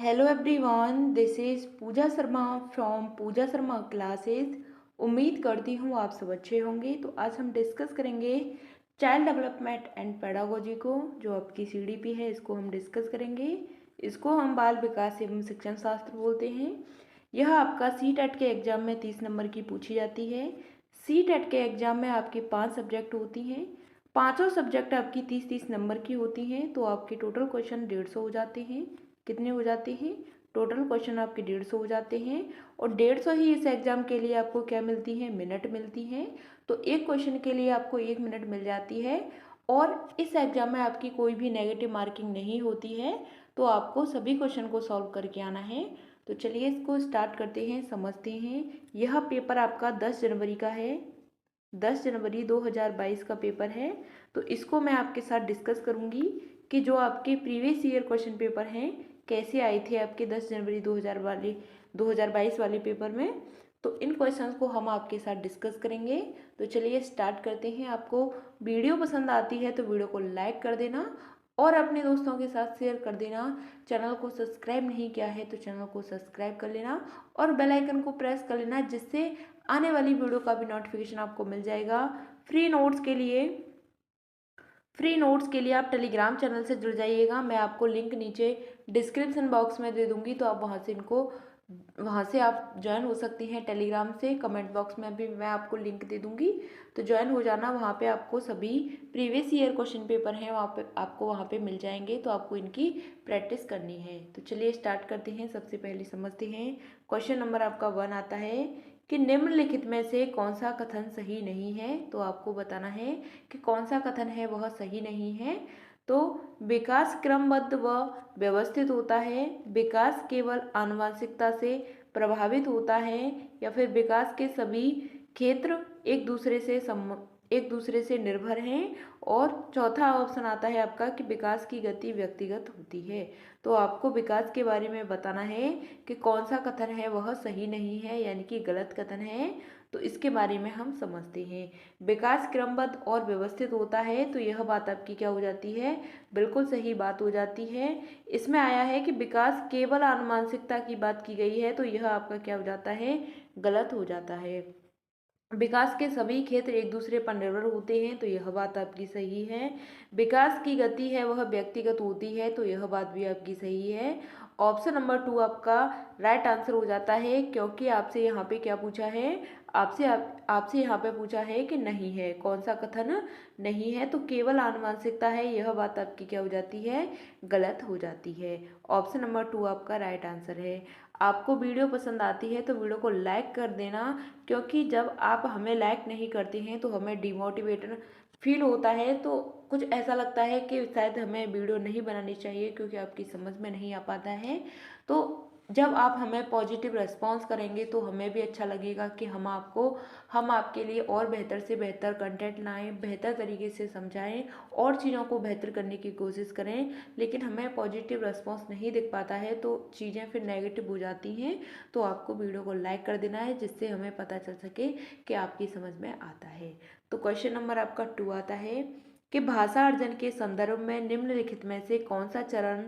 Hello everyone, this is Pooja Sharma from Pooja Sharma classes. उम्मीद करती हूँ आप सब अच्छे होंगे। तो आज हम डिस्कस करेंगे चाइल्ड डेवलपमेंट एंड पेडागोजी को, जो आपकी सीडीपी है, इसको हम डिस्कस करेंगे। इसको हम बाल विकास एवं शिक्षण शास्त्र बोलते हैं। यह आपका सी टेट के एग्जाम में 30 नंबर की पूछी जाती है। सी टेट के एग्जाम में आपकी 5 सब्जेक्ट होती हैं। पाँचों सब्जेक्ट आपकी 30-30 नंबर की होती हैं, तो आपके टोटल क्वेश्चन 150 हो जाते हैं। कितने हो जाते हैं? टोटल क्वेश्चन आपके 150 हो जाते हैं। और 150 ही इस एग्जाम के लिए आपको क्या मिलती है? मिनट मिलती हैं। तो एक क्वेश्चन के लिए आपको 1 मिनट मिल जाती है। और इस एग्जाम में आपकी कोई भी नेगेटिव मार्किंग नहीं होती है। तो आपको सभी क्वेश्चन को सॉल्व करके आना है। तो चलिए इसको स्टार्ट करते हैं, समझते हैं। यह पेपर आपका 10 जनवरी का है। 10 जनवरी 2022 का पेपर है। तो इसको मैं आपके साथ डिस्कस करूंगी कि जो आपके प्रीवियस ईयर क्वेश्चन पेपर हैं कैसे आए थे आपके 10 जनवरी 2022 वाले पेपर में। तो इन क्वेश्चंस को हम आपके साथ डिस्कस करेंगे। तो चलिए स्टार्ट करते हैं। आपको वीडियो पसंद आती है तो वीडियो को लाइक कर देना और अपने दोस्तों के साथ शेयर कर देना। चैनल को सब्सक्राइब नहीं किया है तो चैनल को सब्सक्राइब कर लेना और बेल आइकन को प्रेस कर लेना, जिससे आने वाली वीडियो का भी नोटिफिकेशन आपको मिल जाएगा। फ्री नोट्स के लिए आप टेलीग्राम चैनल से जुड़ जाइएगा। मैं आपको लिंक नीचे डिस्क्रिप्शन बॉक्स में दे दूंगी, तो आप वहाँ से आप ज्वाइन हो सकती हैं टेलीग्राम से। कमेंट बॉक्स में भी मैं आपको लिंक दे दूंगी, तो ज्वाइन हो जाना। वहाँ पे आपको सभी प्रीवियस ईयर क्वेश्चन पेपर हैं वहाँ पे मिल जाएंगे, तो आपको इनकी प्रैक्टिस करनी है। तो चलिए स्टार्ट करते हैं। सबसे पहले समझते हैं। क्वेश्चन नंबर आपका 1 आता है कि निम्नलिखित में से कौन सा कथन सही नहीं है। तो आपको बताना है कि कौन सा कथन है वह सही नहीं है। तो विकास क्रमबद्ध व व्यवस्थित होता है, विकास केवल आनुवंशिकता से प्रभावित होता है, या फिर विकास के सभी क्षेत्र एक दूसरे से निर्भर हैं। और चौथा ऑप्शन आता है आपका कि विकास की गति व्यक्तिगत होती है। तो आपको विकास के बारे में बताना है कि कौन सा कथन है वह सही नहीं है, यानी कि गलत कथन है। तो इसके बारे में हम समझते हैं। विकास क्रमबद्ध और व्यवस्थित होता है, तो यह बात आपकी क्या हो जाती है? बिल्कुल सही बात हो जाती है। इसमें आया है कि विकास केवल आनुवंशिकता की बात की गई है, तो यह आपका क्या हो जाता है? गलत हो जाता है। विकास के सभी क्षेत्र एक दूसरे पर निर्भर होते हैं, तो यह बात आपकी सही है। विकास की गति है वह व्यक्तिगत होती है, तो यह बात भी आपकी सही है। ऑप्शन नंबर 2 आपका राइट आंसर हो जाता है, क्योंकि आपसे यहाँ पे क्या पूछा है? आपसे यहाँ पे पूछा है कि नहीं है, कौन सा कथन नहीं है। तो केवल आनुवंशिकता है, यह बात आपकी क्या हो जाती है? गलत हो जाती है। ऑप्शन नंबर 2 आपका राइट आंसर है। आपको वीडियो पसंद आती है तो वीडियो को लाइक कर देना, क्योंकि जब आप हमें लाइक नहीं करते हैं तो हमें डिमोटिवेटेड फील होता है। तो कुछ ऐसा लगता है कि शायद हमें वीडियो नहीं बनानी चाहिए, क्योंकि आपकी समझ में नहीं आ पाता है। तो जब आप हमें पॉजिटिव रिस्पांस करेंगे तो हमें भी अच्छा लगेगा कि हम आपके लिए और बेहतर से बेहतर कंटेंट लाएं, बेहतर तरीके से समझाएं और चीज़ों को बेहतर करने की कोशिश करें। लेकिन हमें पॉजिटिव रिस्पांस नहीं दिख पाता है तो चीज़ें फिर नेगेटिव हो जाती हैं। तो आपको वीडियो को लाइक कर देना है, जिससे हमें पता चल सके कि आपकी समझ में आता है। तो क्वेश्चन नंबर आपका 2 आता है कि भाषा अर्जन के संदर्भ में निम्नलिखित में से कौन सा चरण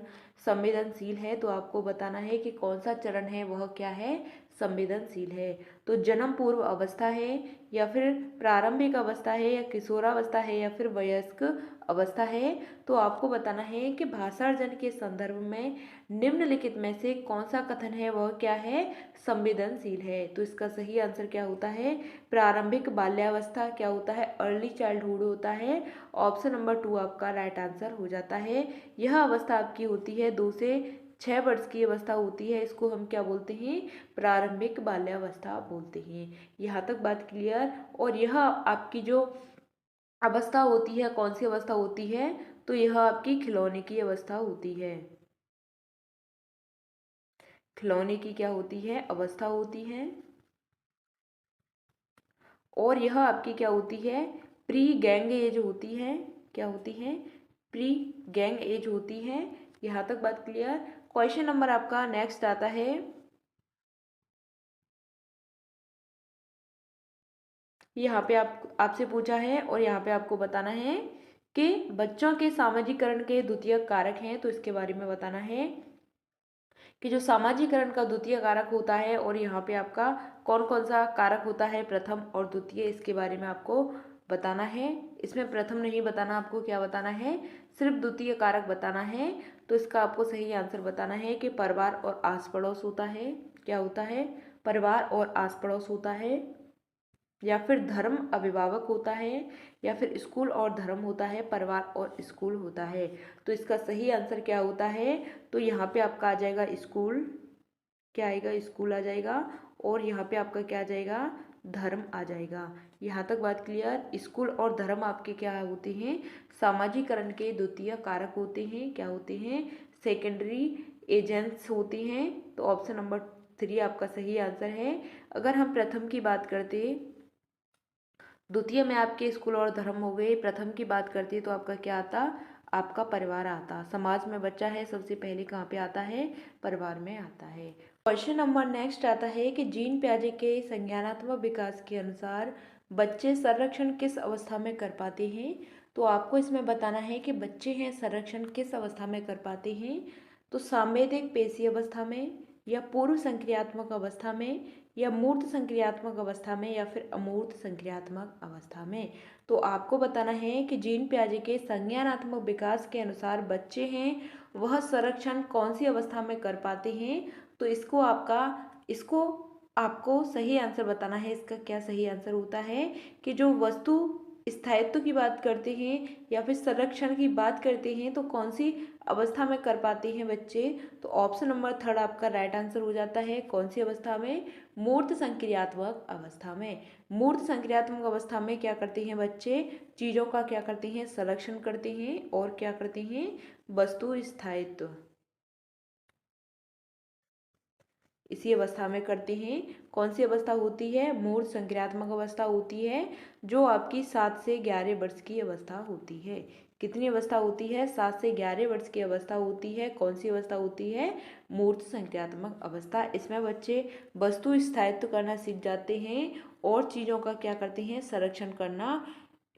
संवेदनशील है। तो आपको बताना है कि कौन सा चरण है वह क्या है? संवेदनशील है। तो जन्म पूर्व अवस्था है, या फिर प्रारंभिक अवस्था है, या किशोरावस्था है, या फिर वयस्क अवस्था है। तो आपको बताना है कि भाषार्जन के संदर्भ में निम्नलिखित में से कौन सा कथन है वह क्या है? संवेदनशील है। तो इसका सही आंसर क्या होता है? प्रारंभिक बाल्यावस्था क्या होता है? अर्ली चाइल्डहुड होता है। ऑप्शन नंबर 2 आपका राइट आंसर हो जाता है। यह अवस्था आपकी होती है 2 से 6 वर्ष की अवस्था होती है। इसको हम क्या बोलते हैं? प्रारंभिक बाल्यावस्था बोलते हैं। यहाँ तक बात क्लियर? और यह आपकी जो अवस्था होती है, कौन सी अवस्था होती है? तो यह आपकी खिलौने की अवस्था होती है। खिलौने की क्या होती है? अवस्था होती है। और यह आपकी क्या होती है? प्री गैंग एज होती है। क्या होती है? प्री गैंग एज होती है। यहाँ तक बात क्लियर? क्वेश्चन नंबर आपका नेक्स्ट आता है। यहाँ पे आपसे पूछा है और यहाँ पे आपको बताना है कि बच्चों के सामाजिकरण के द्वितीयक कारक हैं, तो इसके बारे में बताना है कि जो सामाजिकरण का द्वितीय कारक होता है और यहाँ पे आपका कौन कौन सा कारक होता है प्रथम और द्वितीय, इसके बारे में आपको बताना है। इसमें प्रथम नहीं बताना, आपको क्या बताना है, सिर्फ द्वितीय कारक बताना है। तो इसका आपको सही आंसर बताना है कि परिवार और आस पड़ोस होता है। क्या होता है, परिवार और आस पड़ोस होता है, या फिर धर्म अभिभावक होता है, या फिर स्कूल और धर्म होता है, परिवार और स्कूल होता है। तो इसका सही आंसर क्या होता है, तो यहाँ पे आपका आ जाएगा स्कूल। क्या आएगा, स्कूल आ जाएगा। और यहाँ पे आपका क्या आ जाएगा, धर्म आ जाएगा। यहाँ तक बात क्लियर। स्कूल और धर्म आपके क्या होते हैं, सामाजिकरण के द्वितीय कारक होते हैं। क्या होते हैं, सेकेंडरी एजेंट्स होते हैं। तो ऑप्शन नंबर 3 आपका सही आंसर है। अगर हम प्रथम की बात करते, द्वितीय में आपके स्कूल और धर्म हो गए, प्रथम की बात करती है तो आपका क्या आता, आपका परिवार आता। समाज में बच्चा है सबसे पहले कहाँ पे आता है, परिवार में आता है। क्वेश्चन नंबर नेक्स्ट आता है कि जीन पियाजे के संज्ञानात्मक विकास के अनुसार बच्चे संरक्षण किस अवस्था में कर पाते हैं। तो आपको इसमें बताना है कि बच्चे हैं संरक्षण किस अवस्था में कर पाते हैं। तो सांवेदिक पेशी अवस्था में, या पूर्व संक्रियात्मक अवस्था में, या मूर्त संक्रियात्मक अवस्था में, या फिर अमूर्त संक्रियात्मक अवस्था में। तो आपको बताना है कि जीन पियाजे के संज्ञानात्मक विकास के अनुसार बच्चे हैं वह संरक्षण कौन सी अवस्था में कर पाते हैं। तो इसको आपको सही आंसर बताना है। इसका क्या सही आंसर होता है कि जो वस्तु स्थायित्व की बात करते हैं या फिर संरक्षण की बात करते हैं तो कौन सी अवस्था में कर पाते हैं बच्चे। तो ऑप्शन नंबर 3 आपका राइट आंसर हो जाता है। कौन सी अवस्था में, मूर्त संक्रियात्मक अवस्था में। मूर्त संक्रियात्मक अवस्था में क्या करते हैं बच्चे, चीज़ों का क्या करते हैं, संरक्षण करते हैं और क्या करते हैं, वस्तु स्थायित्व इसी अवस्था में करते हैं। कौन सी अवस्था होती है, मूर्त संक्रियात्मक अवस्था होती है, जो आपकी 7 से 11 वर्ष की अवस्था होती है। कितनी अवस्था होती है, 7 से 11 वर्ष की अवस्था होती है। कौन सी अवस्था होती है, मूर्त संक्रियात्मक अवस्था। इसमें बच्चे वस्तु स्थायित्व करना सीख जाते हैं और चीज़ों का क्या करते हैं, संरक्षण करना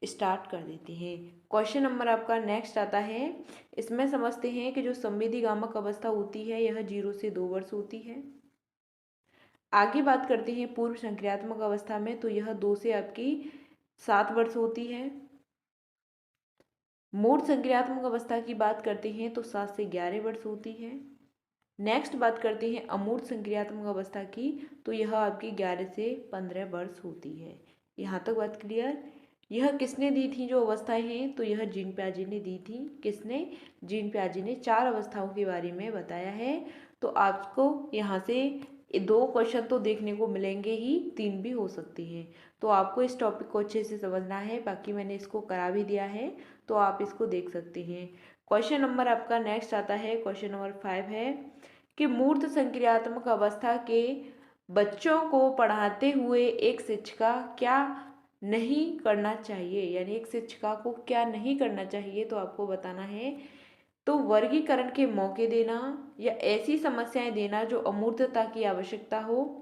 स्टार्ट कर देते हैं। क्वेश्चन नंबर आपका नेक्स्ट आता है। इसमें समझते हैं कि जो संवेदीगामक अवस्था होती है यह 0 से 2 वर्ष होती है। आगे बात करते हैं पूर्व संक्रियात्मक अवस्था में, तो यह 2 से आपकी 7 वर्ष होती है। मूर्त संक्रियात्मक अवस्था की बात करते हैं तो 7 से 11 वर्ष होती है। नेक्स्ट बात करते हैं अमूर्त संक्रियात्मक अवस्था की, तो यह आपकी 11 से 15 वर्ष होती है। यहाँ तक बात क्लियर। यह किसने दी थी जो अवस्थाएं हैं, तो यह जीन पियाजे ने दी थी। किसने, जीन पियाजे ने 4 अवस्थाओं के बारे में बताया है। तो आपको यहाँ से 2 क्वेश्चन तो देखने को मिलेंगे ही, 3 भी हो सकती हैं। तो आपको इस टॉपिक को अच्छे से समझना है, बाकी मैंने इसको करा भी दिया है तो आप इसको देख सकते हैं। क्वेश्चन नंबर आपका नेक्स्ट आता है, क्वेश्चन नंबर 5 है कि मूर्त संक्रियात्मक अवस्था के बच्चों को पढ़ाते हुए एक शिक्षिका क्या नहीं करना चाहिए, यानी एक शिक्षिका को क्या नहीं करना चाहिए। तो आपको बताना है, तो वर्गीकरण के मौके देना, या ऐसी समस्याएं देना जो अमूर्तता की आवश्यकता हो,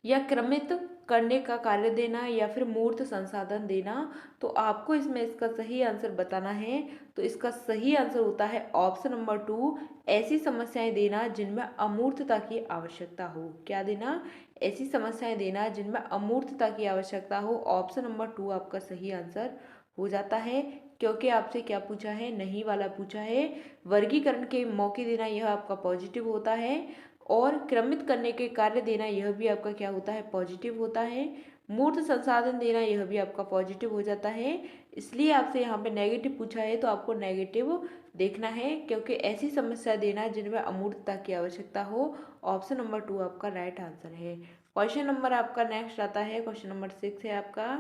या क्रमित करने का कार्य देना, या फिर मूर्त संसाधन देना। तो आपको इसमें इसका सही आंसर बताना है। तो इसका सही आंसर होता है ऑप्शन नंबर 2, ऐसी समस्याएं देना जिनमें अमूर्तता की आवश्यकता हो। क्या देना, ऐसी समस्याएं देना जिनमें अमूर्तता की आवश्यकता हो। ऑप्शन नंबर 2 आपका सही आंसर हो जाता है, क्योंकि आपसे क्या पूछा है, नहीं वाला पूछा है। वर्गीकरण के मौके देना यह आपका पॉजिटिव होता है, और क्रमित करने के कार्य देना यह भी आपका क्या होता है, पॉजिटिव होता है। मूर्त संसाधन देना यह भी आपका पॉजिटिव हो जाता है। इसलिए आपसे यहाँ पे नेगेटिव पूछा है तो आपको नेगेटिव देखना है, क्योंकि ऐसी समस्या देना जिनमें अमूर्तता की आवश्यकता हो। ऑप्शन नंबर 2 आपका राइट आंसर है। क्वेश्चन नंबर आपका नेक्स्ट आता है, क्वेश्चन नंबर 6 है आपका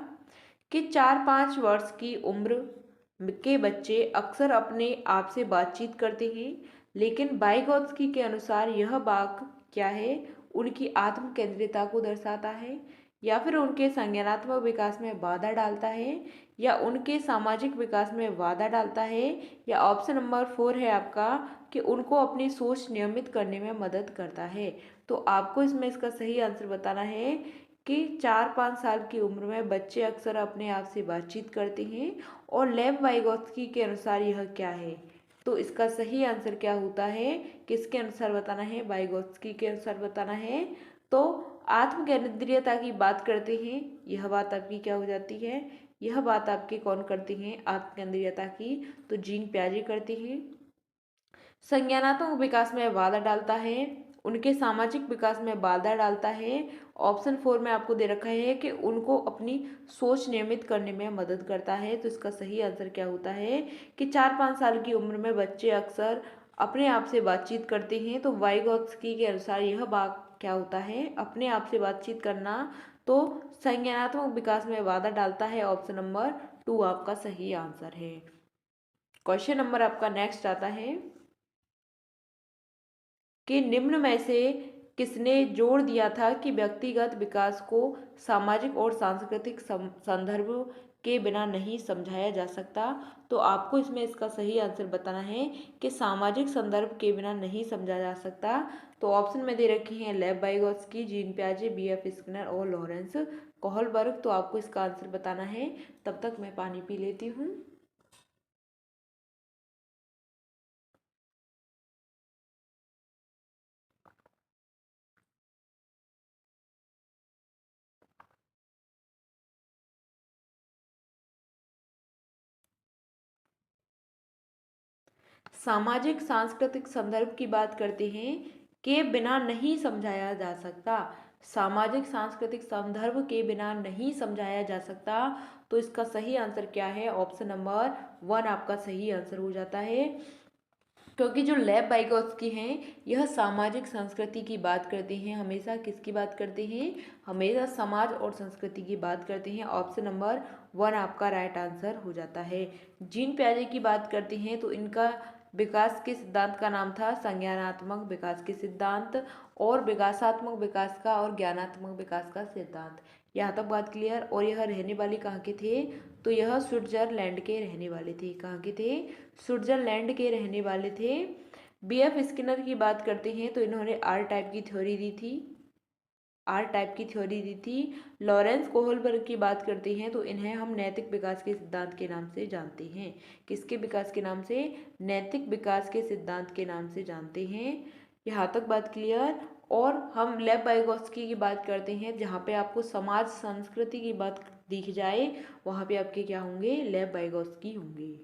कि 4-5 वर्ष की उम्र के बच्चे अक्सर अपने आप से बातचीत करते हैं, लेकिन वाइगोत्स्की के अनुसार यह वाक्य क्या है, उनकी आत्म केंद्रिता को दर्शाता है, या फिर उनके संज्ञानात्मक विकास में बाधा डालता है, या उनके सामाजिक विकास में बाधा डालता है, या ऑप्शन नंबर 4 है आपका कि उनको अपनी सोच नियमित करने में मदद करता है। तो आपको इसमें इसका सही आंसर बताना है कि 4-5 साल की उम्र में बच्चे अक्सर अपने आप से बातचीत करते हैं, और लेव वाइगोत्स्की के अनुसार यह क्या है, तो इसका सही आंसर क्या होता है, किसके अनुसार बताना है, वाइगोत्स्की के अनुसार बताना है। तो आत्मकेंद्रियता की बात करते हैं, यह बात आपकी क्या हो जाती है, यह बात आपके कौन करती हैं आत्मकेंद्रियता की, तो जीन पियाजे करती हैं। संज्ञानात्मक विकास में बाधा डालता है, उनके सामाजिक विकास में बाधा डालता है। ऑप्शन 4 में आपको दे रखा है कि उनको अपनी सोच नियमित करने में मदद करता है। तो इसका सही आंसर क्या होता है कि 4-5 साल की उम्र में बच्चे अक्सर अपने आप से बातचीत करते हैं। तो वाइगोत्स्की के अनुसार यह बात क्या होता है, अपने आप से बातचीत करना, तो संज्ञानात्मक विकास में बाधा डालता है। ऑप्शन नंबर 2 आपका सही आंसर है। क्वेश्चन नंबर आपका नेक्स्ट आता है कि निम्न में से किसने जोर दिया था कि व्यक्तिगत विकास को सामाजिक और सांस्कृतिक संदर्भ के बिना नहीं समझाया जा सकता। तो आपको इसमें इसका सही आंसर बताना है कि सामाजिक संदर्भ के बिना नहीं समझा जा सकता। तो ऑप्शन में दे रखी हैं लेव वाइगोत्स्की, जीन पियाजे, बी.एफ. स्किनर और लॉरेंस कोहलबर्ग। तो आपको इसका आंसर बताना है। तब तक मैं पानी पी लेती हूँ। सामाजिक सांस्कृतिक संदर्भ की बात करते हैं के बिना नहीं समझाया जा सकता। सामाजिक सांस्कृतिक संदर्भ के बिना नहीं समझाया जा सकता। तो इसका सही आंसर क्या है, ऑप्शन नंबर 1 आपका सही आंसर हो जाता है। क्योंकि जो लेव वाइगोत्स्की हैं यह सामाजिक संस्कृति की बात करते हैं, हमेशा किसकी बात करते हैं, हमेशा समाज और संस्कृति की बात करते हैं। ऑप्शन नंबर 1 आपका राइट आंसर हो जाता है। जीन पियाजे की बात करते हैं तो इनका विकास के सिद्धांत का नाम था संज्ञानात्मक विकास के सिद्धांत, और विकासात्मक विकास का और ज्ञानात्मक विकास का सिद्धांत। यहाँ तक बात क्लियर। और यह रहने वाले कहाँ के थे, तो यह स्विट्जरलैंड के रहने वाले थे। कहाँ के थे, स्विट्जरलैंड के रहने वाले थे। बी.एफ. स्किनर की बात करते हैं तो इन्होंने आर टाइप की थ्योरी दी थी, आर टाइप की थ्योरी दी थी। लॉरेंस कोहलबर्ग की बात करते हैं तो इन्हें हम नैतिक विकास के सिद्धांत के नाम से जानते हैं। किसके विकास के नाम से, नैतिक विकास के सिद्धांत के नाम से जानते हैं। यहाँ तक बात क्लियर। और हम लेव वाइगोत्स्की की बात करते हैं, जहाँ पे आपको समाज संस्कृति की बात दिख जाए वहाँ पे आपके क्या होंगे, लेव वाइगोत्स्की होंगे।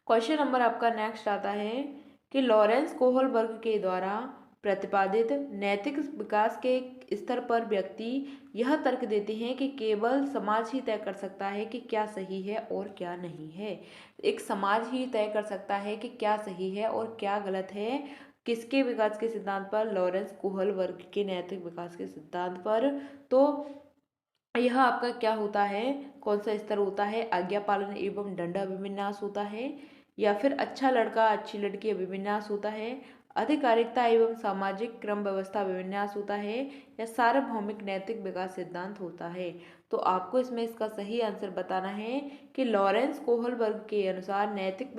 क्वेश्चन नंबर आपका नेक्स्ट आता है कि लॉरेंस कोहलबर्ग के द्वारा प्रतिपादित नैतिक विकास के स्तर पर व्यक्ति यह तर्क देते हैं कि केवल समाज ही तय कर सकता है कि क्या सही है और क्या नहीं है। एक समाज ही तय कर सकता है कि क्या सही है और क्या गलत है। किसके विकास के सिद्धांत पर, लॉरेंस कोहलबर्ग के नैतिक विकास के सिद्धांत पर। तो यह आपका क्या होता है, कौन सा स्तर होता है, आज्ञा पालन एवं दंड अभिविन्यास होता है, या फिर अच्छा लड़का अच्छी लड़की अभिविन्यास होता है, आधिकारिकता एवं सामाजिक क्रम व्यवस्था अभिविन्यास होता है, या सार्वभौमिक नैतिक विकास सिद्धांत होता है। तो आपको इसमें इसका सही आंसर बताना है कि लॉरेंस कोहलबर्ग के अनुसार नैतिक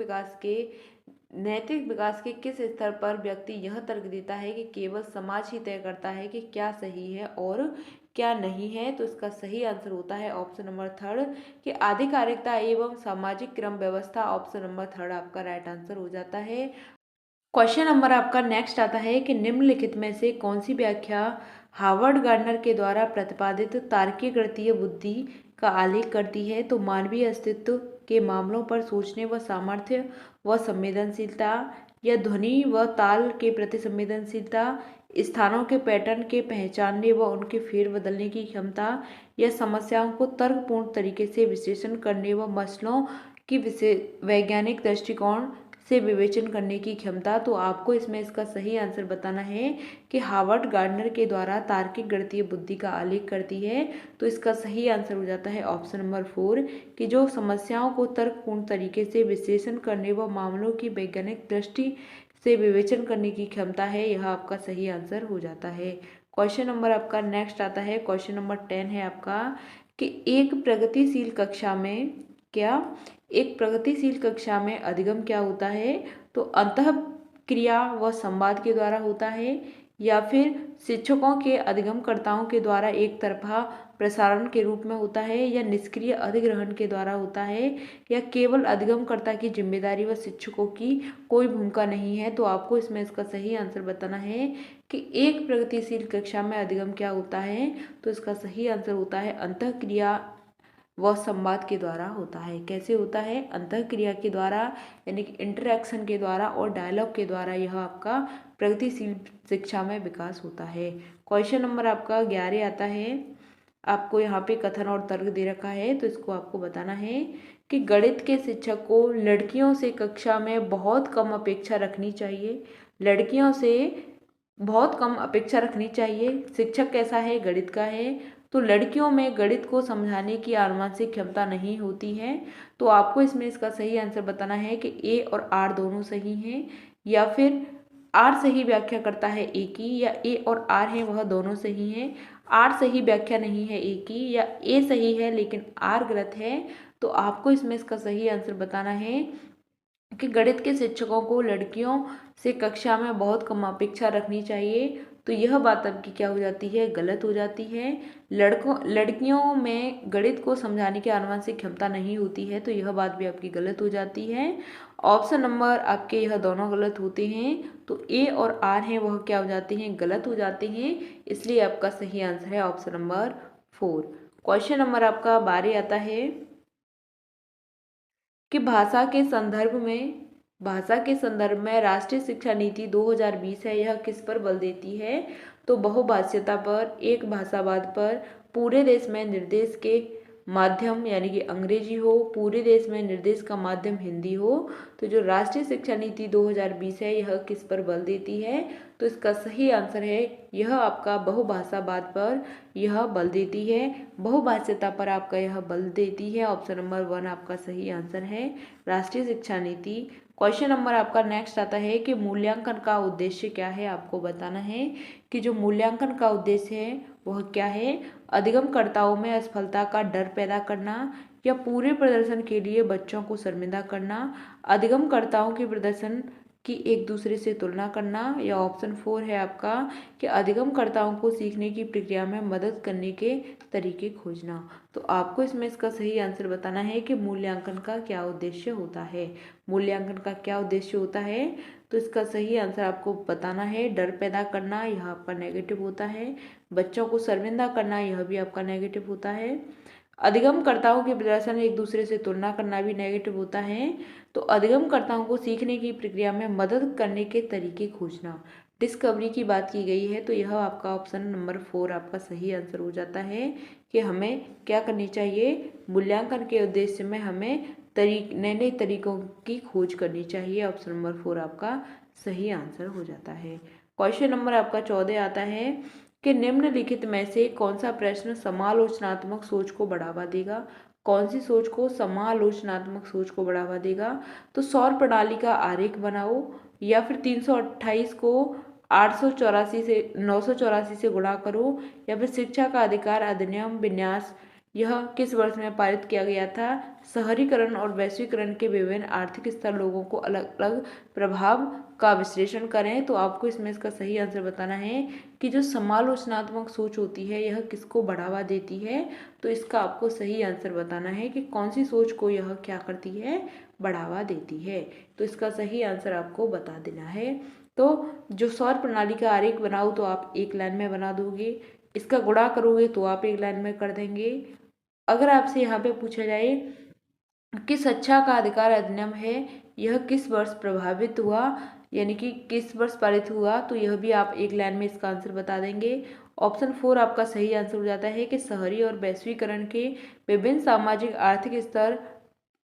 विकास के किस स्तर पर व्यक्ति यह तर्क देता है कि केवल समाज ही तय करता है कि क्या सही है और क्या नहीं है। तो इसका सही आंसर होता है ऑप्शन नंबर 3 कि आधिकारिकता एवं सामाजिक क्रम व्यवस्था। ऑप्शन नंबर 3 आपका राइट आंसर हो जाता है। क्वेश्चन नंबर आपका नेक्स्ट आता है कि निम्नलिखित में से कौन सी व्याख्या हार्वर्ड गार्डनर के द्वारा प्रतिपादित तार्किक गणितीय बुद्धि का आलेख करती है। तो मानवीय अस्तित्व के मामलों पर सोचने व सामर्थ्य व संवेदनशीलता, या ध्वनि व ताल के प्रति संवेदनशीलता, स्थानों के पैटर्न के पहचानने व उनके फेर बदलने की क्षमता, या समस्याओं को तर्कपूर्ण तरीके से विश्लेषण करने व मसलों की वैज्ञानिक दृष्टिकोण से विवेचन करने की क्षमता। तो आपको इसमें इसका सही आंसर बताना है कि हार्वर्ड गार्डनर के द्वारा तार्किक गणितीय बुद्धि का आलेख करती है। तो इसका सही आंसर हो जाता है ऑप्शन नंबर 4 कि जो समस्याओं को तर्कपूर्ण तरीके से विश्लेषण करने व मामलों की वैज्ञानिक दृष्टि से विवेचन करने की क्षमता है, यह आपका सही आंसर हो जाता है। क्वेश्चन नंबर आपका नेक्स्ट आता है, क्वेश्चन नंबर 10 है आपका कि एक प्रगतिशील कक्षा में अधिगम क्या होता है। तो अंतः क्रिया व संवाद के द्वारा होता है, या फिर शिक्षकों के अधिगमकर्ताओं के द्वारा एक तरफा प्रसारण के रूप में होता है, या निष्क्रिय अधिग्रहण के द्वारा होता है, या केवल अधिगमकर्ता की जिम्मेदारी व शिक्षकों की कोई भूमिका नहीं है। तो आपको इसमें इसका सही आंसर बताना है कि एक प्रगतिशील कक्षा में अधिगम क्या होता है। तो इसका सही आंसर होता है अंतःक्रिया व संवाद के द्वारा होता है। कैसे होता है? अंतःक्रिया के द्वारा, यानी कि इंटरेक्शन के द्वारा और डायलॉग के द्वारा यह आपका प्रगतिशील शिक्षा में विकास होता है। क्वेश्चन नंबर आपका 11 आता है। आपको यहाँ पे कथन और तर्क दे रखा है, तो इसको आपको बताना है कि गणित के शिक्षक को लड़कियों से कक्षा में बहुत कम अपेक्षा रखनी चाहिए। लड़कियों से बहुत कम अपेक्षा रखनी चाहिए। शिक्षक कैसा है? गणित का है। तो लड़कियों में गणित को समझाने की आनुवंशिक क्षमता नहीं होती है। तो आपको इसमें इसका सही आंसर बताना है कि ए और आर दोनों सही हैं, या फिर आर सही व्याख्या करता है ए की, या ए और आर हैं वह दोनों सही हैं। आर सही व्याख्या नहीं है ए की, या ए सही है लेकिन आर गलत है। तो आपको इसमें इसका सही आंसर बताना है कि गणित के शिक्षकों को लड़कियों से कक्षा में बहुत कम अपेक्षा रखनी चाहिए। तो यह बात आपकी क्या हो जाती है? गलत हो जाती है। लड़कियों में गणित को समझाने की आनुवंशिक क्षमता नहीं होती है, तो यह बात भी आपकी गलत हो जाती है। ऑप्शन नंबर आपके यह दोनों गलत होते हैं। तो ए और आर हैं वह क्या हो जाते हैं? गलत हो जाते हैं। इसलिए आपका सही आंसर है ऑप्शन नंबर 4। क्वेश्चन नंबर आपका 12 आता है कि भाषा के संदर्भ में राष्ट्रीय शिक्षा नीति 2020 है, यह किस पर बल देती है? तो बहुभाषीयता पर, एक भाषावाद पर, पूरे देश में निर्देश के माध्यम यानी कि अंग्रेजी हो, पूरे देश में निर्देश का माध्यम हिंदी हो। तो जो राष्ट्रीय शिक्षा नीति 2020 है यह किस पर बल देती है? तो इसका सही आंसर है यह आपका बहुभाषावाद पर यह बल देती है। बहुभाषीयता पर आपका यह बल देती है। ऑप्शन नंबर 1 आपका सही आंसर है राष्ट्रीय शिक्षा नीति। क्वेश्चन नंबर आपका नेक्स्ट आता है कि मूल्यांकन का उद्देश्य क्या है? आपको बताना है कि जो मूल्यांकन का उद्देश्य है वह क्या है। अधिगमकर्ताओं में असफलता का डर पैदा करना, या पूरे प्रदर्शन के लिए बच्चों को शर्मिंदा करना, अधिगमकर्ताओं के प्रदर्शन की एक दूसरे से तुलना करना, या ऑप्शन 4 है आपका कि अधिगमकर्ताओं को सीखने की प्रक्रिया में मदद करने के तरीके खोजना। तो आपको इसमें इसका सही आंसर बताना है कि मूल्यांकन का क्या उद्देश्य होता है। मूल्यांकन का क्या उद्देश्य होता है? तो इसका सही आंसर आपको बताना है डर पैदा करना, यह आपका नेगेटिव होता है। बच्चों को शर्मिंदा करना, यह भी आपका नेगेटिव होता है। अधिगमकर्ताओं के प्रदर्शन एक दूसरे से तुलना करना भी नेगेटिव होता है। तो अधिगमकर्ताओं को सीखने की प्रक्रिया में मदद करने के तरीके खोजना, डिस्कवरी की बात की गई है। तो यह आपका ऑप्शन नंबर 4 आपका सही आंसर हो जाता है कि हमें क्या करनी चाहिए, मूल्यांकन के उद्देश्य में हमें नए नए तरीकों की खोज करनी चाहिए। ऑप्शन नंबर 4 आपका सही आंसर हो जाता है। क्वेश्चन नंबर आपका 14 आता है कि निम्नलिखित में से कौन सा प्रश्न समालोचनात्मक सोच को बढ़ावा देगा? कौन सी सोच को? समालोचनात्मक सोच को बढ़ावा देगा। तो सौर प्रणाली का आरेख बनाओ, या फिर 328 को 884 से 984 से गुणा करो, या फिर शिक्षा का अधिकार अधिनियम विन्यास यह किस वर्ष में पारित किया गया था? शहरीकरण और वैश्वीकरण के विभिन्न आर्थिक स्तर लोगों को अलग अलग प्रभाव का विश्लेषण करें। तो आपको इसमें इसका सही आंसर बताना है कि जो समालोचनात्मक सोच होती है यह किसको बढ़ावा देती है। तो इसका आपको सही आंसर बताना है कि कौन सी सोच को यह क्या करती है? बढ़ावा देती है। तो इसका सही आंसर आपको बता देना है। तो जो सौर प्रणाली का आरेख बनाओ तो आप एक लाइन में बना दोगे, इसका गुणा करोगे तो आप एक लाइन में कर देंगे। अगर आपसे यहाँ पे पूछा जाए कि शिक्षा का अधिकार अधिनियम है यह किस वर्ष प्रभावित हुआ, यानी कि किस वर्ष पारित हुआ, तो यह भी आप एक लाइन में इसका आंसर बता देंगे। ऑप्शन 4 आपका सही आंसर हो जाता है कि शहरी और वैश्वीकरण के विभिन्न सामाजिक आर्थिक स्तर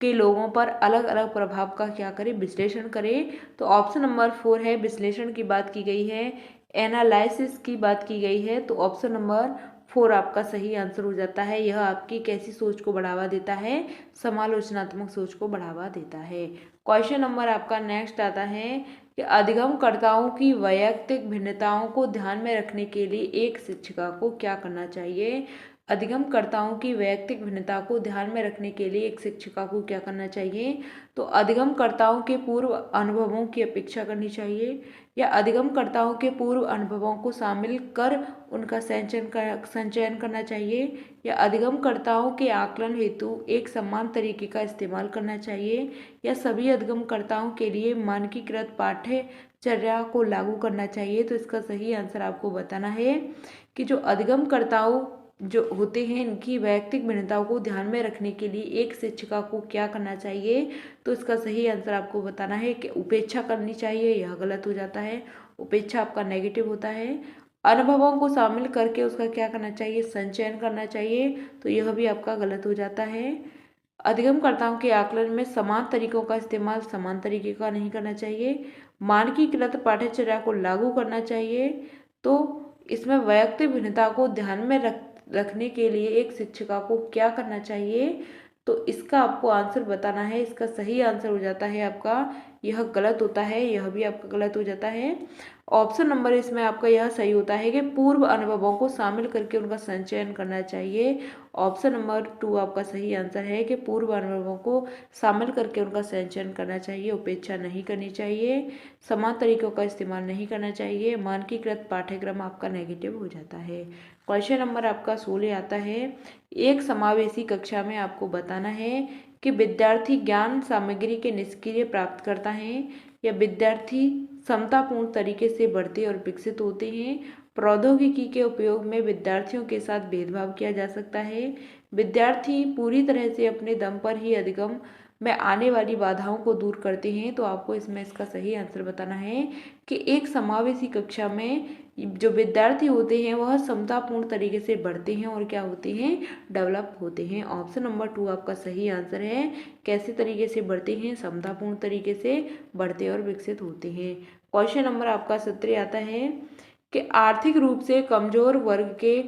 के लोगों पर अलग अलग प्रभाव का क्या करें? विश्लेषण करें। तो ऑप्शन नंबर 4 है विश्लेषण की बात की गई है, एनालिसिस की बात की गई है। तो ऑप्शन नंबर 4 आपका सही आंसर हो जाता है। यह आपकी कैसी सोच को बढ़ावा देता है? समालोचनात्मक सोच को बढ़ावा देता है। क्वेश्चन नंबर आपका नेक्स्ट आता है कि अधिगमकर्ताओं की वैयक्तिक भिन्नताओं को ध्यान में रखने के लिए एक शिक्षिका को क्या करना चाहिए? अधिगमकर्ताओं की वैयक्तिक भिन्नता को ध्यान में रखने के लिए एक शिक्षिका को क्या करना चाहिए? तो अधिगमकर्ताओं के पूर्व अनुभवों की अपेक्षा करनी चाहिए, या अधिगमकर्ताओं के पूर्व अनुभवों को शामिल कर उनका संचयन करना चाहिए, या अधिगमकर्ताओं के आकलन हेतु एक समान तरीके का इस्तेमाल करना चाहिए, या सभी अधिगमकर्ताओं के लिए मानकीकृत पाठ्यचर्या को लागू करना चाहिए। तो इसका सही आंसर आपको बताना है कि जो अधिगमकर्ताओं जो होते हैं इनकी वैयक्तिक भिन्नताओं को ध्यान में रखने के लिए एक शिक्षिका को क्या करना चाहिए? तो इसका सही आंसर आपको बताना है कि उपेक्षा करनी चाहिए। यह गलत हो जाता है, उपेक्षा आपका नेगेटिव होता है। अनुभवों को शामिल करके उसका क्या करना चाहिए? संचयन करना चाहिए, तो यह भी आपका गलत हो जाता है। अधिगमकर्ताओं के आकलन में समान तरीकों का इस्तेमाल समान तरीके का नहीं करना चाहिए। मानकीकृत पाठ्यचर्या को लागू करना चाहिए। तो इसमें वैयक्तिक भिन्नता को ध्यान में रखने के लिए एक शिक्षिका को क्या करना चाहिए? तो इसका आपको आंसर बताना है। इसका सही आंसर हो जाता है आपका, यह गलत होता है, यह भी आपका गलत हो जाता है। ऑप्शन नंबर इसमें आपका यह सही होता है कि पूर्व अनुभवों को शामिल करके उनका संचयन करना चाहिए। ऑप्शन नंबर 2 आपका सही आंसर है कि पूर्व अनुभवों को शामिल करके उनका संचयन करना चाहिए, उपेक्षा नहीं करनी चाहिए, समान तरीकों का इस्तेमाल नहीं करना चाहिए। मानकीकृत पाठ्यक्रम आपका नेगेटिव हो जाता है। क्वेश्चन नंबर आपका 16 आता है, एक समावेशी कक्षा में आपको बताना है कि विद्यार्थी ज्ञान सामग्री के निष्क्रिय प्राप्त करता है, या विद्यार्थी समतापूर्ण तरीके से बढ़ते और विकसित होते हैं। प्रौद्योगिकी के उपयोग में विद्यार्थियों के साथ भेदभाव किया जा सकता है। विद्यार्थी पूरी तरह से अपने दम पर ही अधिगम में आने वाली बाधाओं को दूर करते हैं। तो आपको इसमें इसका सही आंसर बताना है कि एक समावेशी कक्षा में जो विद्यार्थी होते हैं वह समतापूर्ण तरीके से बढ़ते हैं और क्या होते हैं? डेवलप होते हैं। ऑप्शन नंबर 2 आपका सही आंसर है। कैसे तरीके से बढ़ते हैं? समतापूर्ण तरीके से बढ़ते और विकसित होते हैं। क्वेश्चन नंबर आपका 17 आता है कि आर्थिक रूप से कमजोर वर्ग के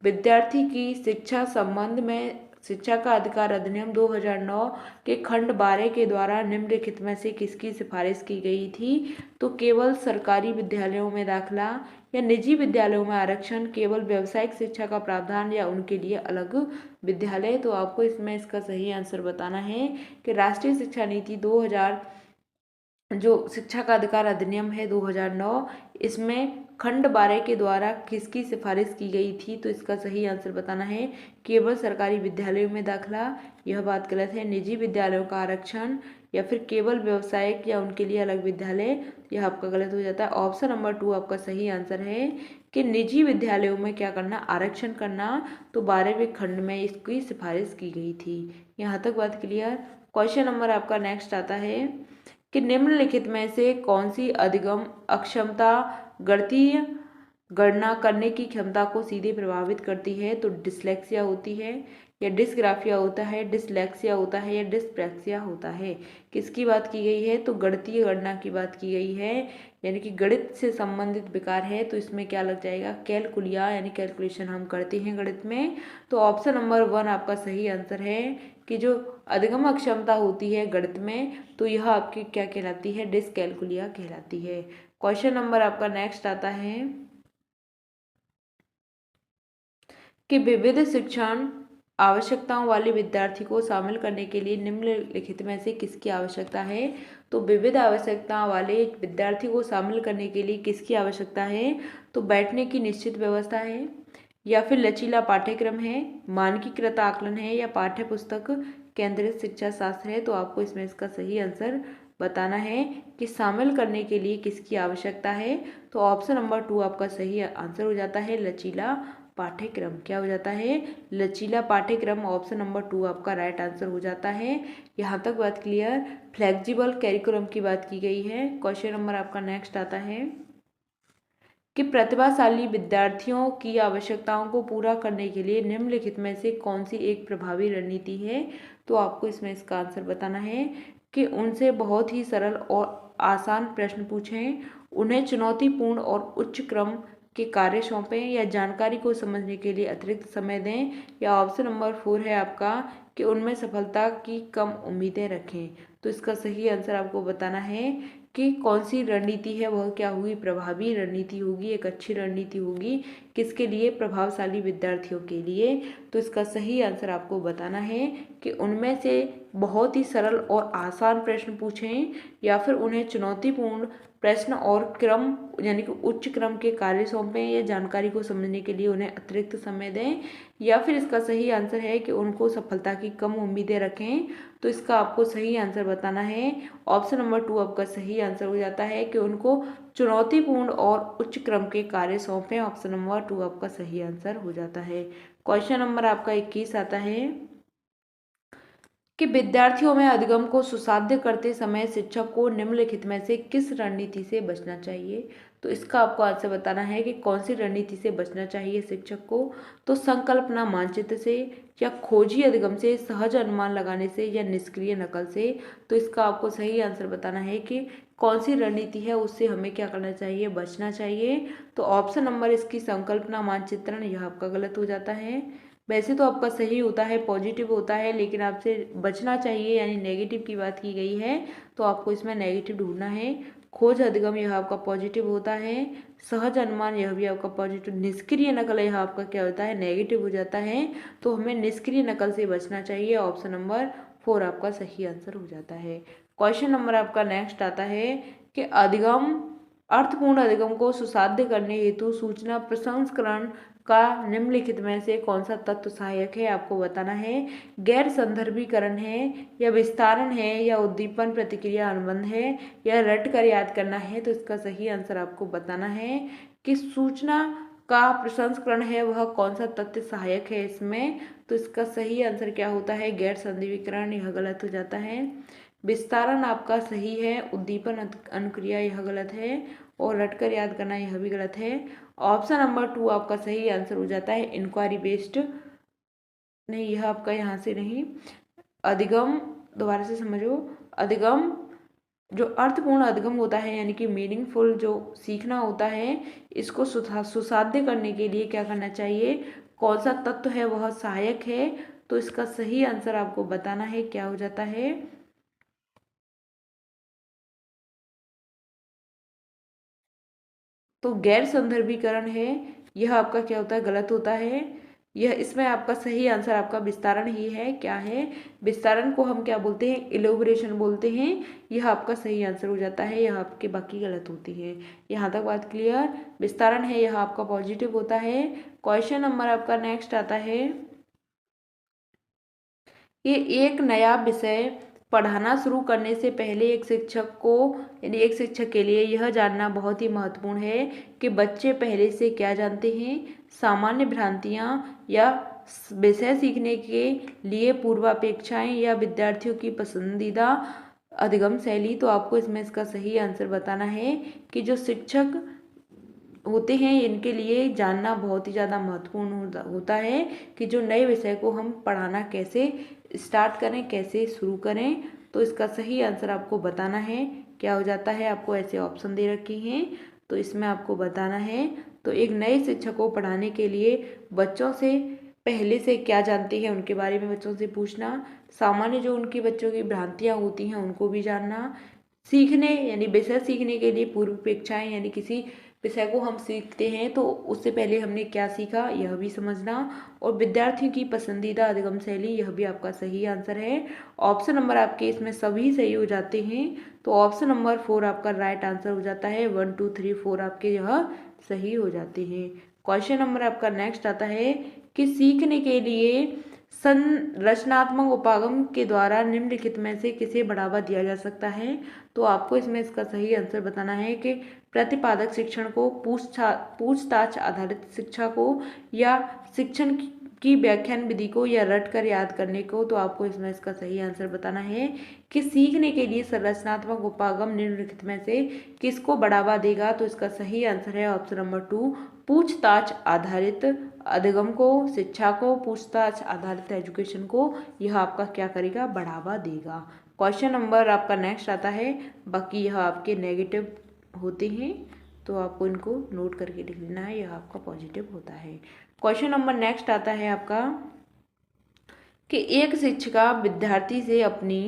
विद्यार्थी की शिक्षा संबंध में शिक्षा का अधिकार अधिनियम 2009 के खंड 12 के द्वारा निम्नलिखित में से किसकी सिफारिश की गई थी? तो केवल सरकारी विद्यालयों में दाखिला, या निजी विद्यालयों में आरक्षण, केवल व्यावसायिक शिक्षा का प्रावधान, या उनके लिए अलग विद्यालय। तो आपको इसमें इसका सही आंसर बताना है कि राष्ट्रीय शिक्षा नीति 2000 जो शिक्षा का अधिकार अधिनियम है 2009, इसमें खंड 12 के द्वारा किसकी सिफारिश की गई थी? तो इसका सही आंसर बताना है केवल सरकारी विद्यालयों में दाखिला, यह बात गलत है। निजी विद्यालयों का आरक्षण, या फिर केवल व्यावसायिक या उनके लिए अलग विद्यालय, यह आपका गलत हो जाता है। ऑप्शन नंबर 2 आपका सही आंसर है कि निजी विद्यालयों में क्या करना? आरक्षण करना। तो 12वें खंड में इसकी सिफारिश की गई थी। यहाँ तक बात क्लियर। क्वेश्चन नंबर आपका नेक्स्ट आता है कि निम्नलिखित में से कौन सी अधिगम अक्षमता गणितीय गणना करने की क्षमता को सीधे प्रभावित करती है? तो डिसलेक्सिया होती है, या डिसग्राफिया होता है, डिसलेक्सिया होता है, या डिसप्रैक्सिया होता है। किसकी बात की गई है? तो गणितीय गणना की बात की गई है, यानी कि गणित से संबंधित विकार है। तो इसमें क्या लग जाएगा? कैलकुलिया, यानी कैलकुलेशन हम करते हैं गणित में। तो ऑप्शन नंबर 1 आपका सही आंसर है कि जो अधिगम अक्षमता होती है गणित में, तो यह आपकी क्या कहलाती है? डिसकैलकुलिया कहलाती है। क्वेश्चन नंबर आपका नेक्स्ट आता है कि विविध शिक्षण आवश्यकताओं वाले विद्यार्थी को शामिल करने के लिए निम्नलिखित में से किसकी आवश्यकता है? तो विविध आवश्यकताओं वाले विद्यार्थी को शामिल करने के लिए किसकी आवश्यकता है? तो बैठने की निश्चित व्यवस्था है, या फिर लचीला पाठ्यक्रम है, मानकीकृत आकलन है, या पाठ्य पुस्तक केंद्रित शिक्षा शास्त्र है। तो आपको इसमें इसका सही आंसर बताना है कि शामिल करने के लिए किसकी आवश्यकता है। तो ऑप्शन नंबर 2 आपका सही आंसर हो जाता है लचीला पाठ्यक्रम। क्या हो जाता है? लचीला पाठ्यक्रम। ऑप्शन नंबर 2 आपका राइट आंसर हो जाता है। यहाँ तक बात क्लियर। फ्लेक्सिबल कैरिकुलम की बात की गई है। क्वेश्चन नंबर आपका नेक्स्ट आता है कि प्रतिभाशाली विद्यार्थियों की आवश्यकताओं को पूरा करने के लिए निम्नलिखित में से कौन सी एक प्रभावी रणनीति है? तो आपको इसमें इसका आंसर बताना है कि उनसे बहुत ही सरल और आसान प्रश्न पूछें, उन्हें चुनौतीपूर्ण और उच्च क्रम के कार्य सौंपें, या जानकारी को समझने के लिए अतिरिक्त समय दें, या ऑप्शन नंबर 4 है आपका कि उनमें सफलता की कम उम्मीदें रखें। तो इसका सही आंसर आपको बताना है कि कौन सी रणनीति है वह क्या होगी, प्रभावी रणनीति होगी, एक अच्छी रणनीति होगी, किसके लिए, प्रभावशाली विद्यार्थियों के लिए। तो इसका सही आंसर आपको बताना है कि उनमें से बहुत ही सरल और आसान प्रश्न पूछें या फिर उन्हें चुनौतीपूर्ण प्रश्न और क्रम यानी कि उच्च क्रम के कार्य सौंपें या जानकारी को समझने के लिए उन्हें अतिरिक्त समय दें, या फिर इसका सही आंसर है कि उनको सफलता की कम उम्मीदें रखें। तो इसका आपको सही आंसर बताना है। ऑप्शन नंबर 2 आपका सही आंसर हो जाता है कि उनको चुनौतीपूर्ण और उच्च क्रम के कार्य सौंपें। ऑप्शन नंबर 2 आपका सही आंसर हो जाता है। क्वेश्चन नंबर आपका 21 आता है कि विद्यार्थियों में अधिगम को सुसाध्य करते समय शिक्षक को निम्नलिखित में से किस रणनीति से बचना चाहिए। तो इसका आपको आंसर बताना है कि कौन सी रणनीति से बचना चाहिए शिक्षक को। तो संकल्पना मानचित्र से, या खोजी अधिगम से, सहज अनुमान लगाने से, या निष्क्रिय नकल से। तो इसका आपको सही आंसर बताना है कि कौन सी रणनीति है उससे हमें क्या करना चाहिए, बचना चाहिए। तो ऑप्शन नंबर इसकी संकल्पना मानचित्रण, यह आपका गलत हो जाता है। वैसे तो आपका सही होता है, पॉजिटिव होता है, लेकिन आपसे बचना चाहिए यानी नेगेटिव की बात की गई है, तो आपको इसमें नेगेटिव ढूंढना है। खोज अधिगम यह आपका पॉजिटिव होता है। सहज अनुमान यह भी आपका पॉजिटिव। निष्क्रिय नकल यह आपका क्या होता है, नेगेटिव हो जाता है। तो हमें निष्क्रिय नकल से बचना चाहिए। ऑप्शन नंबर 4 आपका सही आंसर हो जाता है। क्वेश्चन नंबर आपका नेक्स्ट आता है कि अधिगम अर्थपूर्ण अधिगम को सुसाध्य करने हेतु सूचना प्रसंस्करण का निम्नलिखित में से कौन सा तत्व सहायक है, आपको बताना है। गैर संदर्भीकरण है, या विस्तारण है, या उद्दीपन प्रतिक्रिया अनुबंध है, या रट कर याद करना है। तो इसका सही आंसर आपको बताना है कि सूचना का प्रसंस्करण है वह कौन सा तथ्य सहायक है इसमें। तो इसका सही आंसर क्या होता है, गैर संदर्भीकरण, यह गलत हो जाता है। विस्तारण आपका सही है। उद्दीपन अनुक्रिया यह गलत है, और रटकर याद करना यह भी गलत है। ऑप्शन नंबर 2 आपका सही आंसर हो जाता है। इंक्वायरी बेस्ड नहीं, यह आपका यहाँ से नहीं। अधिगम, दोबारा से समझो। अधिगम जो अर्थपूर्ण अधिगम होता है यानी कि मीनिंगफुल जो सीखना होता है, इसको सुसाध्य करने के लिए क्या करना चाहिए, कौन सा तत्व है वह सहायक है। तो इसका सही आंसर आपको बताना है, क्या हो जाता है। तो गैर संदर्भीकरण है, यह आपका क्या होता है, गलत होता है। यह इसमें आपका सही आंसर आपका विस्तारण ही है। क्या है, विस्तारण को हम क्या बोलते हैं, इलोबरेशन बोलते हैं। यह आपका सही आंसर हो जाता है, यह आपके बाकी गलत होती है। यहाँ तक बात क्लियर। विस्तारण है यह आपका पॉजिटिव होता है। क्वेश्चन नंबर आपका नेक्स्ट आता है, ये एक नया विषय पढ़ाना शुरू करने से पहले एक शिक्षक को यानी एक शिक्षक के लिए यह जानना बहुत ही महत्वपूर्ण है कि बच्चे पहले से क्या जानते हैं, सामान्य भ्रांतियाँ, या विषय सीखने के लिए पूर्वापेक्षाएं, या विद्यार्थियों की पसंदीदा अधिगम शैली। तो आपको इसमें इसका सही आंसर बताना है कि जो शिक्षक होते हैं इनके लिए जानना बहुत ही ज़्यादा महत्वपूर्ण होता है कि जो नए विषय को हम पढ़ाना कैसे स्टार्ट करें, कैसे शुरू करें। तो इसका सही आंसर आपको बताना है, क्या हो जाता है। आपको ऐसे ऑप्शन दे रखे हैं, तो इसमें आपको बताना है। तो एक नए शिक्षक को पढ़ाने के लिए बच्चों से पहले से क्या जानते हैं उनके बारे में बच्चों से पूछना, सामान्य जो उनकी बच्चों की भ्रांतियाँ होती हैं उनको भी जानना, सीखने यानी विषय सीखने के लिए पूर्वापेक्षाएं यानी किसी विषय को हम सीखते हैं तो उससे पहले हमने क्या सीखा यह भी समझना, और विद्यार्थियों की पसंदीदा अधिगम शैली, यह भी आपका सही आंसर है। ऑप्शन नंबर आपके इसमें सभी सही हो जाते हैं। तो ऑप्शन नंबर 4 आपका राइट आंसर हो जाता है। 1 2 3 4 आपके यह सही हो जाते हैं। क्वेश्चन नंबर आपका नेक्स्ट आता है कि सीखने के लिए संरचनात्मक उपागम के द्वारा निम्नलिखित में से किसे बढ़ावा दिया जा सकता है। तो आपको इसमें इसका सही आंसर बताना है कि प्रतिपादक शिक्षण को, पूछताछ आधारित शिक्षा को, या शिक्षण की व्याख्यान विधि को, या रट कर याद करने को। तो आपको इसमें इसका सही आंसर बताना है कि सीखने के लिए संरचनात्मक उपागम निम्नलिखित में से किसको बढ़ावा देगा। तो इसका सही आंसर है ऑप्शन नंबर 2, पूछताछ आधारित अधिगम को, शिक्षा को, पूछताछ आधारित एजुकेशन को यह आपका क्या करेगा, बढ़ावा देगा। क्वेश्चन नंबर आपका नेक्स्ट आता है, बाकी यह आपके नेगेटिव होते हैं तो आपको इनको नोट करके लिख लेना है, यह आपका पॉजिटिव होता है। क्वेश्चन नंबर नेक्स्ट आता है आपका कि एक शिक्षिका विद्यार्थी से अपनी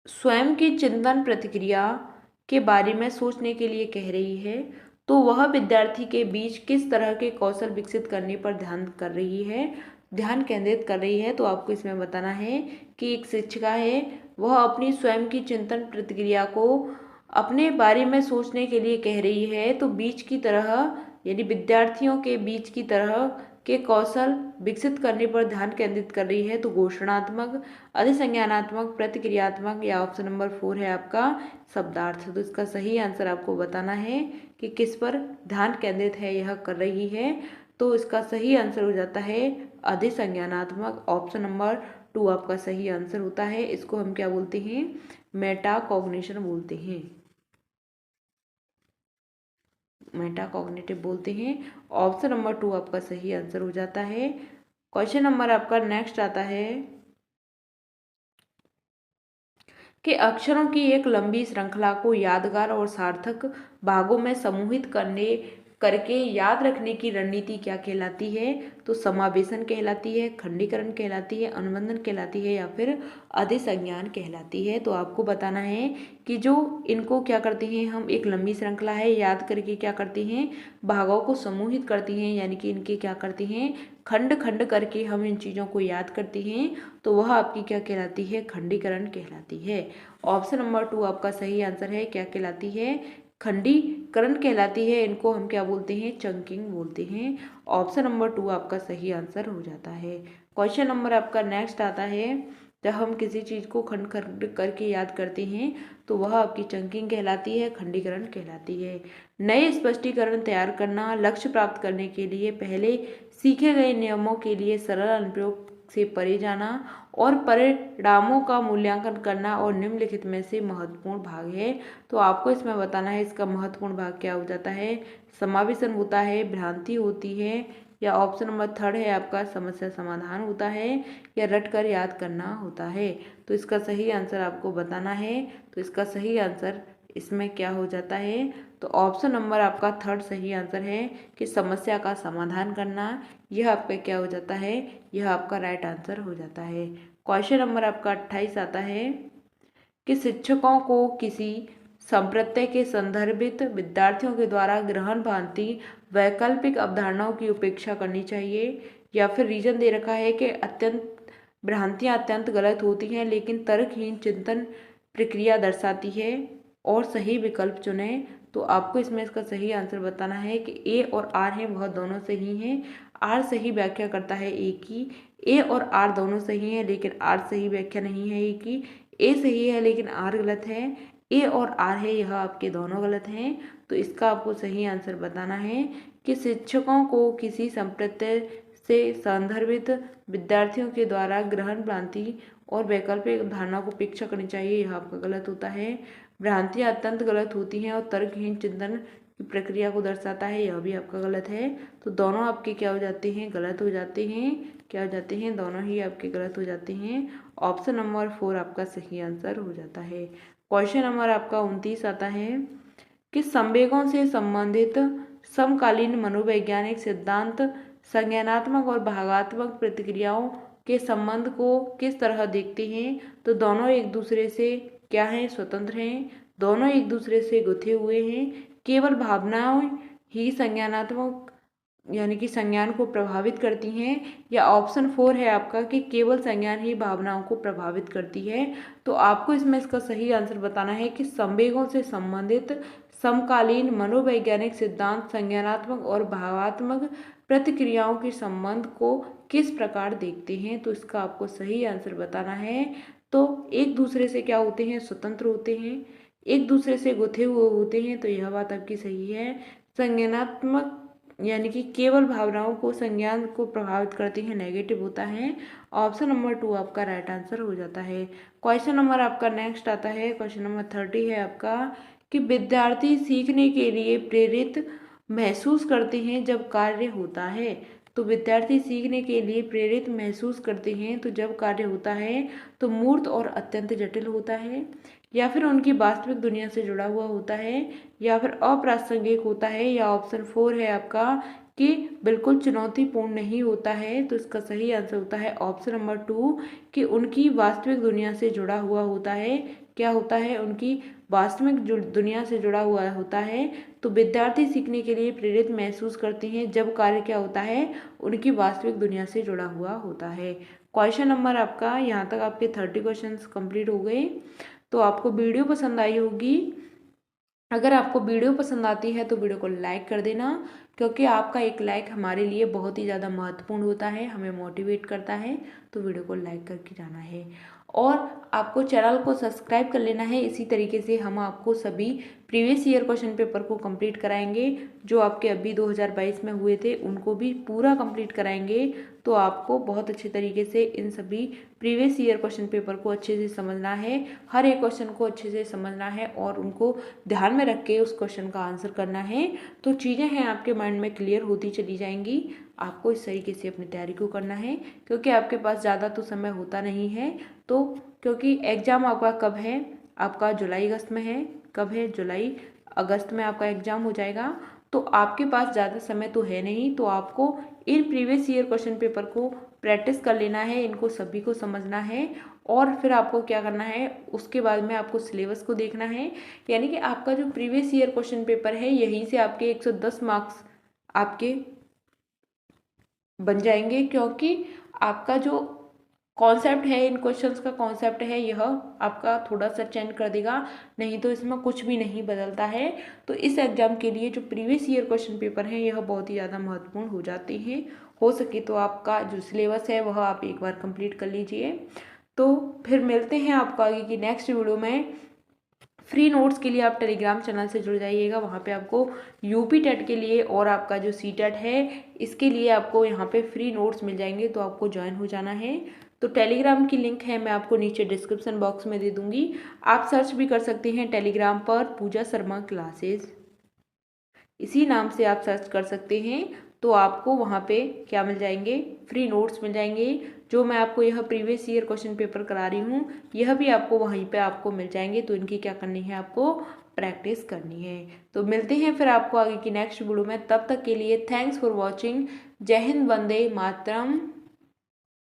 स्वयं की चिंतन प्रतिक्रिया के बारे में सोचने के लिए कह रही है, तो वह विद्यार्थी के बीच किस तरह के कौशल विकसित करने पर ध्यान केंद्रित कर रही है। तो आपको इसमें बताना है कि एक शिक्षिका है, वह अपनी स्वयं की चिंतन प्रतिक्रिया को अपने बारे में सोचने के लिए कह रही है, तो बीच की तरह यानी विद्यार्थियों के बीच की तरह के कौशल विकसित करने पर ध्यान केंद्रित कर रही है। तो घोषणात्मक, अधिसंज्ञानात्मक, प्रतिक्रियात्मक, या ऑप्शन नंबर 4 है आपका शब्दार्थ। तो इसका सही आंसर आपको बताना है कि किस पर ध्यान केंद्रित है यह कर रही है। तो इसका सही आंसर हो जाता है अधिसंज्ञानात्मक। ऑप्शन नंबर 2 आपका सही आंसर होता है। इसको हम क्या बोलते हैं, मेटा कॉग्निशन बोलते हैं, मेटा कॉग्निटिव बोलते हैं। ऑप्शन नंबर 2 आपका सही आंसर हो जाता है। क्वेश्चन नंबर आपका नेक्स्ट आता है कि अक्षरों की एक लंबी श्रृंखला को यादगार और सार्थक भागों में समूहित करके याद रखने की रणनीति क्या कहलाती है। तो समावेशन कहलाती है, खंडीकरण कहलाती है, अनुबंधन कहलाती है, या फिर अधिसंज्ञान कहलाती है। तो आपको बताना है कि जो इनको क्या करते हैं, हम एक लंबी श्रृंखला है, याद करके क्या करते हैं, भागों को समूहित करती हैं, यानी कि इनके क्या करते हैं, खंड खंड करके हम इन चीज़ों को याद करते हैं। तो वह आपकी क्या कहलाती है, खंडीकरण कहलाती है। ऑप्शन नंबर 2 आपका सही आंसर है। क्या कहलाती है, खंडीकरण कहलाती है। इनको हम क्या बोलते हैं, चंकिंग बोलते हैं। ऑप्शन नंबर 2 आपका सही आंसर हो जाता है। क्वेश्चन नंबर आपका नेक्स्ट आता है, जब हम किसी चीज़ को खंड खंड करके याद करते हैं तो वह आपकी चंकिंग कहलाती है, खंडीकरण कहलाती है। नए स्पष्टीकरण तैयार करना, लक्ष्य प्राप्त करने के लिए पहले सीखे गए नियमों के लिए सरल अनुप्रयोग से परे जाना और परिणामों का मूल्यांकन करना और निम्नलिखित में से महत्वपूर्ण भाग है। तो आपको इसमें बताना है इसका महत्वपूर्ण भाग क्या हो जाता है, समावेशन होता है, भ्रांति होती है, या ऑप्शन नंबर 3 है आपका समस्या समाधान होता है, या रट कर याद करना होता है। तो इसका सही आंसर आपको बताना है। तो इसका सही आंसर इसमें क्या हो जाता है, तो ऑप्शन नंबर आपका 3 सही आंसर है कि समस्या का समाधान करना। यह आपका क्या हो जाता है, यह आपका राइट आंसर हो जाता है। क्वेश्चन नंबर आपका 28 आता है कि शिक्षकों को किसी संप्रत्यय के संदर्भित विद्यार्थियों के द्वारा ग्रहण भांति वैकल्पिक अवधारणाओं की उपेक्षा करनी चाहिए, या फिर रीजन दे रखा है कि भ्रांतियां अत्यंत गलत होती हैं लेकिन तर्कहीन चिंतन प्रक्रिया दर्शाती है, और सही विकल्प चुने। तो आपको इसमें इसका सही आंसर बताना है कि ए और आर है वह दोनों सही हैं। आर सही व्याख्या करता है ए की, ए और आर दोनों सही हैं लेकिन आर सही व्याख्या नहीं है ए की। ए सही है लेकिन आर गलत है, ए और आर है यह आपके दोनों गलत हैं। तो इसका आपको सही आंसर बताना है कि शिक्षकों को किसी संप्रत्यय से संदर्भित विद्यार्थियों के द्वारा ग्रहण भ्रांति और वैकल्पिक धारणा को उपेक्षा करनी चाहिए, यह आपका गलत होता है। भ्रांतियाँ अत्यंत गलत होती हैं और तर्कहीन चिंतन की प्रक्रिया को दर्शाता है, यह भी आपका गलत है। तो दोनों आपके क्या हो जाते हैं, गलत हो जाते हैं। क्या हो जाते हैं, दोनों ही आपके गलत हो जाते हैं। ऑप्शन नंबर 4 आपका सही आंसर हो जाता है। क्वेश्चन नंबर आपका 29 आता है कि संवेगों से संबंधित समकालीन मनोवैज्ञानिक सिद्धांत संज्ञानात्मक और भागात्मक प्रतिक्रियाओं के संबंध को किस तरह देखते हैं। तो दोनों एक दूसरे से क्या हैं, स्वतंत्र हैं, दोनों एक दूसरे से गुथे हुए हैं, केवल भावनाएं ही संज्ञानात्मक यानी कि संज्ञान को प्रभावित करती हैं, या ऑप्शन 4 है आपका कि केवल संज्ञान ही भावनाओं को प्रभावित करती है। तो आपको इसमें इसका सही आंसर बताना है कि संवेगों से संबंधित समकालीन मनोवैज्ञानिक सिद्धांत संज्ञानात्मक और भावात्मक प्रतिक्रियाओं के संबंध को किस प्रकार देखते हैं। तो इसका आपको सही आंसर बताना है। तो एक दूसरे से क्या होते हैं, स्वतंत्र होते हैं, एक दूसरे से गुथे हुए होते हैं, तो यह बात आपकी सही है। संज्ञानात्मक यानी कि केवल भावनाओं को, संज्ञान को प्रभावित करती है, नेगेटिव होता है। ऑप्शन नंबर 2 आपका राइट आंसर हो जाता है। क्वेश्चन नंबर आपका नेक्स्ट आता है, क्वेश्चन नंबर 30 है आपका कि विद्यार्थी सीखने के लिए प्रेरित महसूस करते हैं जब कार्य होता है। तो विद्यार्थी सीखने के लिए प्रेरित महसूस करते हैं तो जब कार्य होता है तो मूर्त और अत्यंत जटिल होता है, या फिर उनकी वास्तविक दुनिया से जुड़ा हुआ होता है, या फिर अप्रासंगिक होता है, या ऑप्शन 4 है आपका कि बिल्कुल चुनौतीपूर्ण नहीं होता है। तो इसका सही आंसर होता है ऑप्शन नंबर 2 कि उनकी वास्तविक दुनिया से जुड़ा हुआ होता है, क्या होता है, उनकी वास्तविक दुनिया से जुड़ा हुआ होता है। तो विद्यार्थी सीखने के लिए प्रेरित महसूस करते हैं जब कार्य क्या होता है, उनकी वास्तविक दुनिया से जुड़ा हुआ होता है। क्वेश्चन नंबर आपका यहाँ तक आपके 30 क्वेश्चन कंप्लीट हो गए। तो आपको वीडियो पसंद आई होगी। अगर आपको वीडियो पसंद आती है तो वीडियो को लाइक कर देना, क्योंकि आपका एक लाइक हमारे लिए बहुत ही ज़्यादा महत्वपूर्ण होता है, हमें मोटिवेट करता है। तो वीडियो को लाइक करके जाना है और आपको चैनल को सब्सक्राइब कर लेना है। इसी तरीके से हम आपको सभी प्रीवियस ईयर क्वेश्चन पेपर को कंप्लीट कराएंगे, जो आपके अभी 2022 में हुए थे उनको भी पूरा कंप्लीट कराएंगे। तो आपको बहुत अच्छे तरीके से इन सभी प्रीवियस ईयर क्वेश्चन पेपर को अच्छे से समझना है, हर एक क्वेश्चन को अच्छे से समझना है और उनको ध्यान में रख के उस क्वेश्चन का आंसर करना है। तो चीज़ें हैं आपके माइंड में क्लियर होती चली जाएंगी। आपको इस तरीके से अपनी तैयारी को करना है, क्योंकि आपके पास ज़्यादा तो समय होता नहीं है। तो क्योंकि एग्ज़ाम आपका कब है, आपका जुलाई अगस्त में है। कब है? जुलाई अगस्त में आपका एग्ज़ाम हो जाएगा। तो आपके पास ज़्यादा समय तो है नहीं, तो आपको in previous year question paper को प्रैक्टिस कर लेना है, इनको सभी को समझना है और फिर आपको क्या करना है, उसके बाद में आपको सिलेबस को देखना है। यानी कि आपका जो प्रीवियस ईयर क्वेश्चन पेपर है, यहीं से आपके 110 मार्क्स आपके बन जाएंगे, क्योंकि आपका जो कॉन्सेप्ट है, इन क्वेश्चंस का कॉन्सेप्ट है, यह आपका थोड़ा सा चेंज कर देगा, नहीं तो इसमें कुछ भी नहीं बदलता है। तो इस एग्जाम के लिए जो प्रीवियस ईयर क्वेश्चन पेपर हैं, यह बहुत ही ज़्यादा महत्वपूर्ण हो जाते हैं। हो सके तो आपका जो सिलेबस है वह आप एक बार कंप्लीट कर लीजिए। तो फिर मिलते हैं आपको आगे की नेक्स्ट वीडियो में। फ्री नोट्स के लिए आप टेलीग्राम चैनल से जुड़ जाइएगा, वहाँ पे आपको यूपी टेट के लिए और आपका जो सी टेट है इसके लिए आपको यहाँ पे फ्री नोट्स मिल जाएंगे, तो आपको ज्वाइन हो जाना है। तो टेलीग्राम की लिंक है, मैं आपको नीचे डिस्क्रिप्शन बॉक्स में दे दूँगी। आप सर्च भी कर सकते हैं टेलीग्राम पर पूजा शर्मा क्लासेस, इसी नाम से आप सर्च कर सकते हैं। तो आपको वहाँ पे क्या मिल जाएंगे, फ्री नोट्स मिल जाएंगे। जो मैं आपको यह प्रीवियस ईयर क्वेश्चन पेपर करा रही हूँ, यह भी आपको वहीं पे आपको मिल जाएंगे। तो इनकी क्या करनी है, आपको प्रैक्टिस करनी है। तो मिलते हैं फिर आपको आगे की नेक्स्ट वीडियो में, तब तक के लिए थैंक्स फॉर वॉचिंग। जय हिंद, वंदे मातरम।